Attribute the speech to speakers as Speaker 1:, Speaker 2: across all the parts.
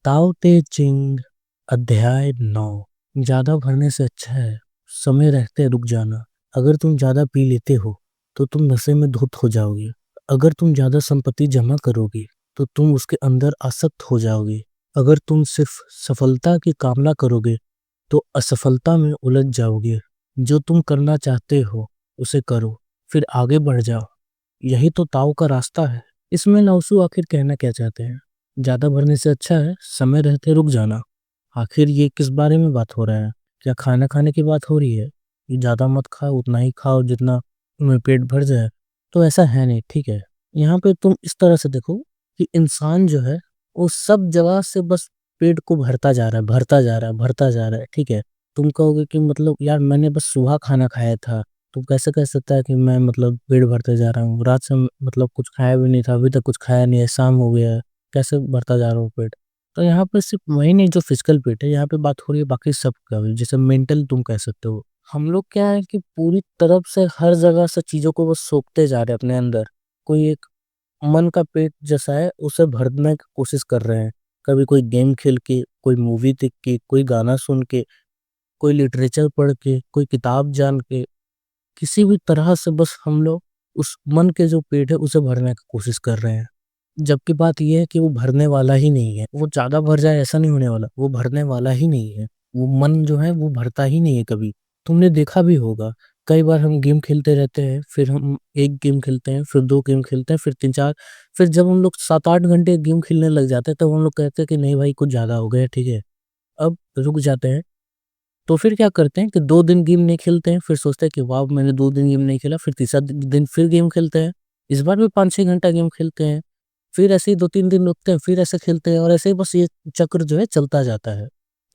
Speaker 1: ताओ ते चिंग अध्याय 9। ज्यादा भरने से अच्छा है समय रहते रुक जाना। अगर तुम ज्यादा पी लेते हो तो तुम नशे में धुत हो जाओगे। अगर तुम ज्यादा संपत्ति जमा करोगे तो तुम उसके अंदर आसक्त हो जाओगे। अगर तुम सिर्फ सफलता की कामना करोगे तो असफलता में उलझ जाओगे। जो तुम करना चाहते हो उसे करो, फिर आगे बढ़ जाओ। यही तो ताओ का रास्ता है। इसमें लाओसू आखिर कहना क्या चाहते हैं? ज्यादा भरने से अच्छा है समय रहते रुक जाना। आखिर ये किस बारे में बात हो रहा है? क्या खाना खाने की बात हो रही है? ये ज्यादा मत खाओ, उतना ही खाओ जितना तुम्हें पेट भर जाए। तो ऐसा है नहीं, ठीक है। यहाँ पे तुम इस तरह से देखो कि इंसान जो है वो सब जगह से बस पेट को भरता जा रहा है, भरता जा रहा है, भरता जा रहा है, ठीक है। तुम कहोगे कि मतलब यार मैंने बस सुबह खाना खाया था, तो कैसे कह सकता है कि मैं मतलब पेट भरते जा रहा हूँ? रात से मतलब कुछ खाया भी नहीं था, अभी तक कुछ खाया नहीं है, शाम हो गया है, कैसे भरता जा रहा हूँ पेट? तो यहाँ पे सिर्फ वही नहीं जो फिजिकल पेट है, यहाँ पे बात हो रही है बाकी सब का भी, जैसे मेंटल तुम कह सकते हो। हम लोग क्या है कि पूरी तरफ से हर जगह से चीजों को बस सोखते जा रहे हैं अपने अंदर। कोई एक मन का पेट जैसा है उसे भरने की कोशिश कर रहे हैं। कभी कोई गेम खेल के, कोई मूवी देख के, कोई गाना सुन के, कोई लिटरेचर पढ़ के, कोई किताब जान के, किसी भी तरह से बस हम लोग उस मन के जो पेट है उसे भरने की कोशिश कर रहे हैं। जबकि बात यह है कि वो भरने वाला ही नहीं है। वो ज्यादा भर जाए ऐसा नहीं होने वाला, वो भरने वाला ही नहीं है। वो मन जो है वो भरता ही नहीं है कभी। तुमने देखा भी होगा, कई बार हम गेम खेलते रहते हैं, फिर हम एक गेम खेलते हैं, फिर दो गेम खेलते हैं, फिर तीन चार, फिर जब हम लोग 7-8 घंटे गेम खेलने लग जाते हैं तब हम लोग कहते हैं कि नहीं भाई कुछ ज्यादा हो गया, ठीक है, अब रुक जाते हैं। तो फिर क्या करते हैं कि 2 दिन गेम नहीं खेलते हैं, फिर सोचते हैं कि वाह मैंने 2 दिन गेम नहीं खेला, फिर तीसरा दिन फिर गेम खेलते हैं। इस बार भी 5-6 घंटा गेम खेलते हैं, फिर ऐसे ही 2-3 दिन रुकते हैं, फिर ऐसे खेलते हैं, और ऐसे ही बस ये चक्र जो है चलता जाता है।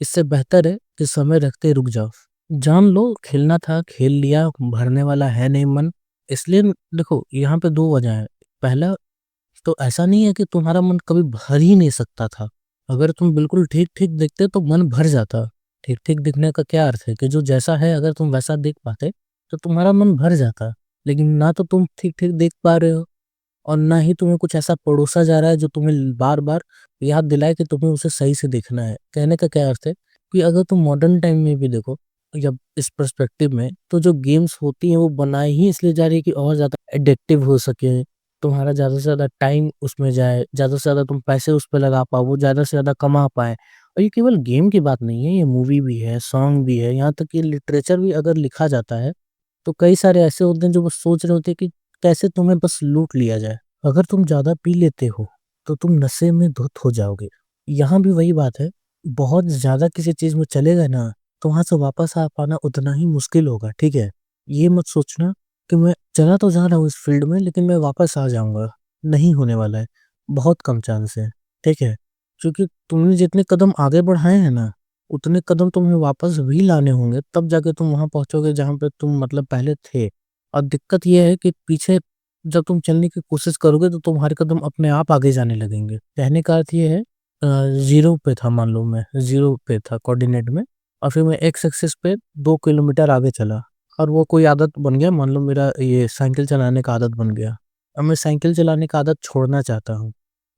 Speaker 1: इससे बेहतर है कि समय रखते रुक जाओ। जान लो खेलना था खेल लिया, भरने वाला है नहीं मन। इसलिए देखो यहाँ पे दो वजह है। पहला तो ऐसा नहीं है कि तुम्हारा मन कभी भर ही नहीं सकता था। अगर तुम बिल्कुल ठीक ठीक देखते तो मन भर जाता। ठीक ठीक दिखने का क्या अर्थ है कि जो जैसा है अगर तुम वैसा देख पाते तो तुम्हारा मन भर जाता। लेकिन ना तो तुम ठीक ठीक देख पा रहे हो, और ना ही तुम्हें कुछ ऐसा परोसा जा रहा है जो तुम्हें बार बार याद दिलाए कि तुम्हें उसे सही से देखना है। कहने का क्या अर्थ है कि अगर तुम मॉडर्न टाइम में भी देखो, जब इस पर्सपेक्टिव में, तो जो गेम्स होती हैं वो बनाई ही इसलिए जा रही है कि और ज्यादा एडिक्टिव हो सके, तुम्हारा ज्यादा से ज्यादा टाइम उसमें जाए, ज्यादा से ज्यादा तुम पैसे उस पर लगा पाओ, वो ज्यादा से ज्यादा कमा पाए। और ये केवल गेम की बात नहीं है, ये मूवी भी है, सॉन्ग भी है, यहाँ तक कि लिटरेचर भी अगर लिखा जाता है तो कई सारे ऐसे होते हैं जो बस सोच रहे होते हैं कि कैसे तुम्हें बस लूट लिया जाए। अगर तुम ज्यादा पी लेते हो तो तुम नशे में धुत हो जाओगे। यहाँ भी वही बात है, बहुत ज्यादा किसी चीज में चले गए ना तो वहां से वापस आ पाना उतना ही मुश्किल होगा, ठीक है। ये मत सोचना कि मैं चला तो जा रहा हूँ इस फील्ड में लेकिन मैं वापस आ जाऊंगा। नहीं होने वाला है, बहुत कम चांस है, ठीक है। क्योंकि तुमने जितने कदम आगे बढ़ाए हैं ना उतने कदम तुम्हें वापस भी लाने होंगे, तब जाके तुम वहां पहुंचोगे जहां पे तुम मतलब पहले थे। और दिक्कत यह है कि पीछे जब तुम चलने की कोशिश करोगे तो तुम्हारे कदम अपने आप आगे जाने लगेंगे। कहने का अर्थ ये है, जीरो पे था, मान लो मैं जीरो पे था कोऑर्डिनेट में, और फिर मैं एक्स एक्सिस पे 2 किलोमीटर आगे चला, और वो कोई आदत बन गया, मान लो मेरा ये साइकिल चलाने का आदत बन गया। अब मैं साइकिल चलाने का आदत छोड़ना चाहता हूँ,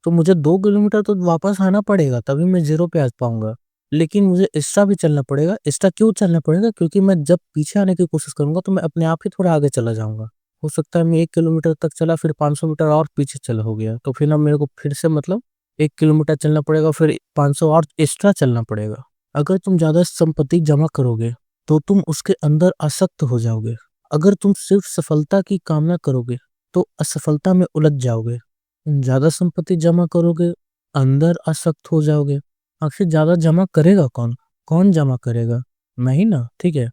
Speaker 1: तो मुझे 2 किलोमीटर तो वापस आना पड़ेगा तभी मैं जीरो पे आ पाऊंगा। लेकिन मुझे एक्स्ट्रा भी चलना पड़ेगा। एक्स्ट्रा क्यों चलना पड़ेगा? क्योंकि मैं जब पीछे आने की कोशिश करूंगा तो मैं अपने आप ही थोड़ा आगे चला जाऊंगा। हो सकता है मैं 1 किलोमीटर तक चला, फिर 500 मीटर और पीछे चला हो गया, तो फिर अब मेरे को फिर से मतलब 1 किलोमीटर चलना पड़ेगा, फिर 500 और एक्स्ट्रा चलना पड़ेगा। अगर तुम ज्यादा संपत्ति जमा करोगे तो तुम उसके अंदर आसक्त हो जाओगे। अगर तुम सिर्फ सफलता की कामना करोगे तो असफलता में उलझ जाओगे। ज्यादा संपत्ति जमा करोगे, अंदर आसक्त हो जाओगे। आखिर ज्यादा जमा करेगा कौन? कौन जमा करेगा? मैं ही ना, ठीक है।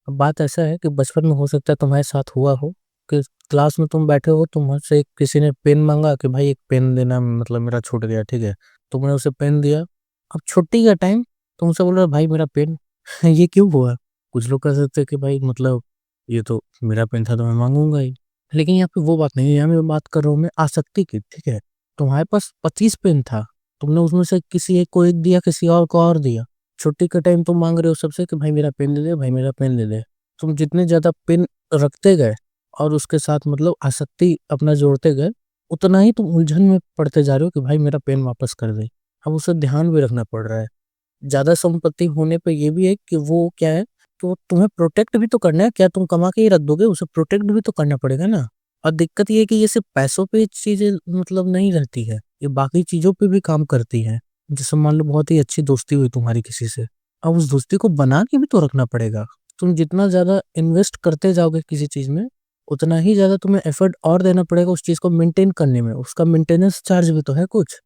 Speaker 1: अब बात ऐसा है कि बचपन में हो सकता है तुम्हारे साथ हुआ हो कि क्लास में तुम बैठे हो, तुमसे किसी ने पेन मांगा कि भाई एक पेन देना, मतलब मेरा छूट गया, ठीक है। तुमने उसे पेन दिया। अब छुट्टी का टाइम, तुमसे बोल रहा भाई मेरा पेन ये क्यों हुआ? कुछ लोग कह सकते हैं कि भाई मतलब ये तो मेरा पेन था तो मैं मांगूंगा ही। लेकिन यहाँ पे वो बात नहीं है, यहाँ मैं बात कर रहा हूँ मैं आसक्ति की, ठीक है। तुम्हारे पास 25 पेन था, तुमने उसमें से किसी एक को एक दिया, किसी और को और दिया। छुट्टी के टाइम तुम मांग रहे हो सबसे कि भाई मेरा पेन दे दे, भाई मेरा पेन दे दे। तुम जितने ज्यादा पेन रखते गए और उसके साथ मतलब आसक्ति अपना जोड़ते गए, उतना ही तुम उलझन में पड़ते जा रहे हो कि भाई मेरा पेन वापस कर दे। अब उसे ध्यान भी रखना पड़ रहा है। ज़्यादा संपत्ति होने पे ये भी है कि वो क्या है, कि वो तुम्हें प्रोटेक्ट भी तो करना है, क्या तुम कमा के ही रख दोगे? उसे प्रोटेक्ट भी तो करना पड़ेगा ना। और दिक्कत ये है कि ये सिर्फ़ पैसों पे चीज़ें मतलब नहीं रहती है, ये बाकी चीज़ों पे भी काम करती है। जैसे मान लो बहुत ही अच्छी दोस्ती हुई तुम्हारी किसी से, अब उस दोस्ती को बना के भी तो रखना पड़ेगा। तुम जितना ज़्यादा इन्वेस्ट करते जाओगे किसी चीज़ में, उतना ही ज़्यादा तुम्हें एफर्ट और देना पड़ेगा उस चीज़ को मेंटेन करने में, उसका मेंटेनेंस चार्ज भी तो है कुछ।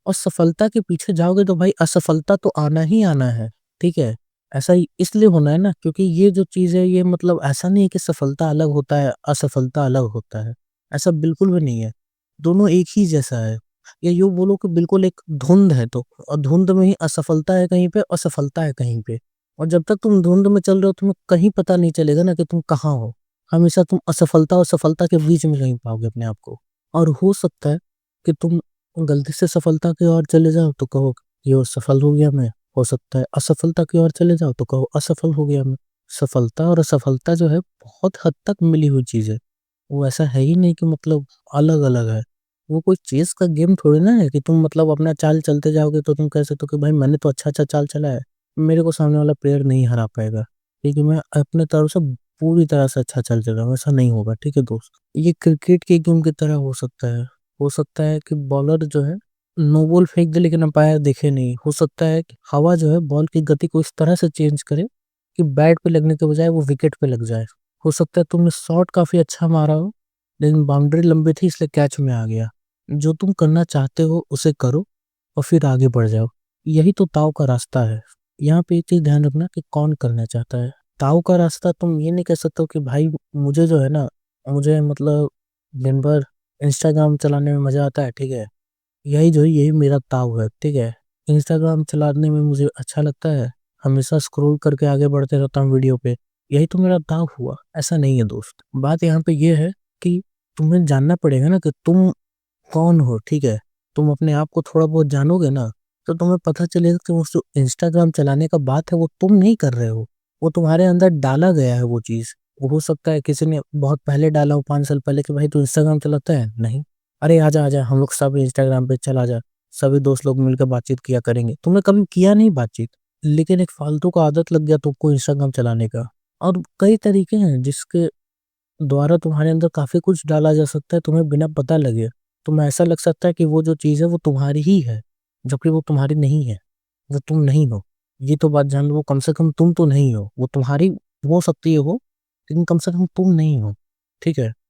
Speaker 1: और सफलता के पीछे जाओगे तो भाई असफलता तो आना ही आना है, ठीक है? ऐसा ही इसलिए होना है ना, क्योंकि ये जो चीज़ है ये मतलब ऐसा नहीं है कि सफलता अलग होता है, असफलता अलग होता है। ऐसा बिल्कुल भी नहीं है। दोनों एक ही जैसा है। या यूँ बोलो कि बिल्कुल एक धुंध है तो, और धुंध में ही असफलता है कहीं पे, असफलता है कहीं पे। और जब तक तुम धुंध में चल रहे हो तुम्हें कहीं पता नहीं चलेगा ना कि तुम कहाँ हो। हमेशा तुम असफलता और सफलता के बीच में कहीं पाओगे अपने आप को। और हो सकता है कि तुम गलती से सफलता की ओर चले जाओ तो कहो ये सफल हो गया मैं, हो सकता है असफलता की ओर चले जाओ तो कहो असफल हो गया मैं। सफलता और असफलता जो है बहुत हद तक मिली हुई चीज़ है। वो ऐसा है ही नहीं कि मतलब अलग-अलग है। वो कोई चेस का गेम थोड़ी ना है कि तुम मतलब अपना चाल चलते जाओगे तो तुम कह सकते हो कि भाई मैंने तो अच्छा-अच्छा चाल चला है, मेरे को सामने वाला प्लेयर नहीं हरा पाएगा। क्योंकि मैं अपने तरफ से पूरी तरह से अच्छा चल चल रहा हूँ, ऐसा नहीं होगा, ठीक है दोस्त? ये क्रिकेट के गेम की तरह हो सकता है। हो सकता है कि बॉलर जो है नो बॉल फेंक दे लेकिन अंपायर दिखे नहीं। हो सकता है कि हवा जो है बॉल की गति को इस तरह से चेंज करे कि बैट पे लगने के बजाय वो विकेट पे लग जाए। हो सकता है तुमने शॉट काफ़ी अच्छा मारा हो, लेकिन बाउंड्री लंबी थी इसलिए कैच में आ गया। जो तुम करना चाहते हो उसे करो और फिर आगे बढ़ जाओ। यही तो दाँव का रास्ता है। यहाँ पे एक चीज़ ध्यान रखना कि कौन करना चाहता है। दाँव का रास्ता तुम ये नहीं कह सकते हो कि भाई मुझे जो है ना, मुझे मतलब दिन भर इंस्टाग्राम चलाने में मज़ा आता है, ठीक है? यही जो है यही मेरा ताव है, ठीक है? इंस्टाग्राम चलाने में मुझे अच्छा लगता है, हमेशा स्क्रॉल करके आगे बढ़ते रहता हूँ वीडियो पे, यही तो मेरा दाव हुआ, ऐसा नहीं है दोस्त। बात यहाँ पे ये है कि तुम्हें जानना पड़ेगा ना कि तुम कौन हो, ठीक है? तुम अपने आप को थोड़ा बहुत जानोगे ना, तो तुम्हें पता चलेगा कि वो जो इंस्टाग्राम चलाने का बात है वो तुम नहीं कर रहे हो, वो तुम्हारे अंदर डाला गया है वो चीज़। वो हो सकता है किसी ने बहुत पहले डाला हो 5 साल पहले कि भाई तू इंस्टाग्राम चलाता है? नहीं। अरे आजा, आजा हम लोग सब इंस्टाग्राम पे चल आजा, सभी दोस्त लोग मिलकर बातचीत किया करेंगे। तुमने कभी किया नहीं बातचीत, लेकिन एक फालतू का आदत लग गया तुमको इंस्टाग्राम चलाने का। और कई तरीके हैं जिसके द्वारा तुम्हारे अंदर काफ़ी कुछ डाला जा सकता है तुम्हें बिना पता लगे। तुम्हें ऐसा लग सकता है कि वो जो चीज़ है वो तुम्हारी ही है, जबकि वो तुम्हारी नहीं है, वो तुम नहीं हो। ये तो बात जान लो, वो कम से कम तुम तो नहीं हो। वो तुम्हारी हो सकती है वो, लेकिन कम से कम तुम नहीं हो, ठीक है?